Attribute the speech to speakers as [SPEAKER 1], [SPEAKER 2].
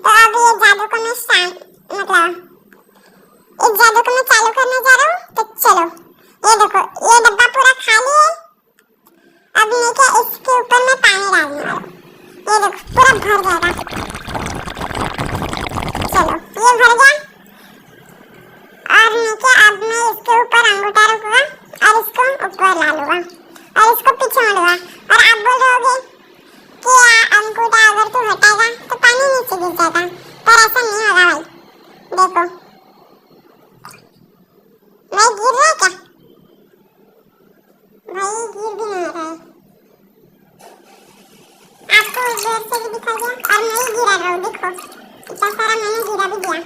[SPEAKER 1] तो अब ये जादू को मैं इस जादू को मैं चालू करने जा रहा हूँ। तो चलो, ये देखो, ये डब्बा पूरा खाली है। अब मैं क्या इसके ऊपर मैं पानी डालने वाला हूँ। ये देखो पूरा भर जाएगा। चलो ये भर गया। और मैं क्या अब मैं इसके ऊपर अंगूठा रखूंगा और इसको ऊपर ला लूंगा और इसको पीछे मोड़ूंगा। और आप बोल रहे होगे कि अंगूठा अगर तू हटाएगा तो पानी नीचे गिर जाएगा, पर ऐसा नहीं होगा भाई। देखो भाई गिर रहा है क्या? भाई गिर भी नहीं रहा है। आपको उस देर से भी दिखा दिया और मैं ही गिरा रहा हूँ। देखो इतना सारा मैंने गिरा भी दिया।